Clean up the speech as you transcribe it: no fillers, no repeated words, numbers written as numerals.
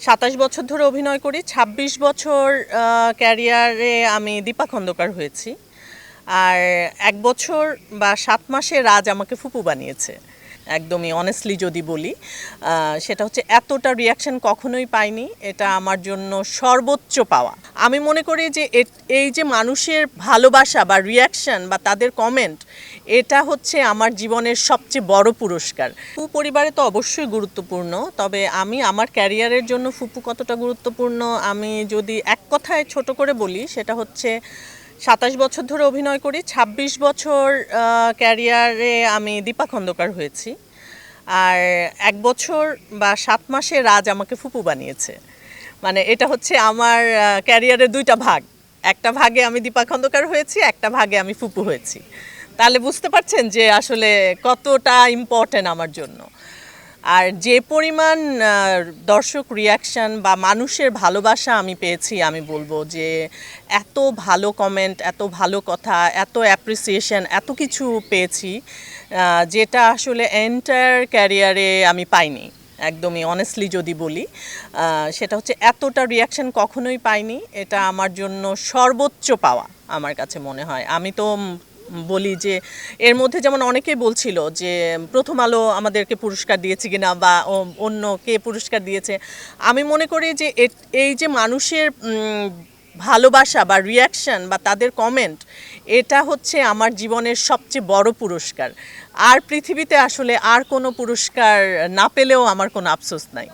২৭ বছর ধরে অভিনয় করি। ২৬ বছর ক্যারিয়ারে আমি দীপা খন্দকার হয়েছি। আর ১ বছর বা ৭ মাসে রাজ আমাকে ফুপু বানিয়েছে। একদমই অনেস্টলি যদি বলি, সেটা হচ্ছে এতটা রিঅ্যাকশন কখনোই পাইনি। এটা আমার জন্য সর্বোচ্চ পাওয়া। আমি মনে করি যে এই যে মানুষের ভালোবাসা বা রিঅ্যাকশন বা তাদের কমেন্ট, এটা হচ্ছে আমার জীবনের সবচেয়ে বড় পুরস্কার। ফুপু পরিবারে তো অবশ্যই গুরুত্বপূর্ণ, তবে আমি আমার ক্যারিয়ারের জন্য ফুপু কতটা গুরুত্বপূর্ণ আমি যদি এক কথায় ছোট করে বলি, সেটা হচ্ছে ২৭ বছর ধরে অভিনয় করি। ২৬ বছর ক্যারিয়ারে আমি দীপা খন্দকার হয়েছি। আর ১ বছর বা ৭ মাসে রাজ আমাকে ফুপু বানিয়েছে। মানে এটা হচ্ছে আমার ক্যারিয়ারের ২টা ভাগ। একটা ভাগে আমি দীপা খন্দকার হয়েছি, একটা ভাগে আমি ফুপু হয়েছি। তাহলে বুঝতে পারছেন যে আসলে কতটা ইম্পর্টেন্ট আমার জন্য। আর যে পরিমাণ দর্শক রিয়াকশন বা মানুষের ভালোবাসা আমি পেয়েছি, আমি বলবো যে এত ভালো কমেন্ট, এত ভালো কথা, এত অ্যাপ্রিসিয়েশন, এত কিছু পেয়েছি যেটা আসলে এন্টায়ার ক্যারিয়ারে আমি পাইনি। একদমই অনেস্টলি যদি বলি, সেটা হচ্ছে এতটা রিয়াকশন কখনোই পাইনি। এটা আমার জন্য সর্বোচ্চ পাওয়া আমার কাছে মনে হয়। আমি তো বলি যে এর মধ্যে যেমন অনেকেই বলছিল যে প্রথম আলো আমাদেরকে পুরস্কার দিয়েছে কিনা বা অন্য কে পুরস্কার দিয়েছে। আমি মনে করি যে এই যে মানুষের ভালোবাসা বা রিয়াকশন বা তাদের কমেন্ট, এটা হচ্ছে আমার জীবনের সবচেয়ে বড় পুরস্কার। আর পৃথিবীতে আসলে আর কোনো পুরস্কার না পেলেও আমার কোনো আফসোস নাই।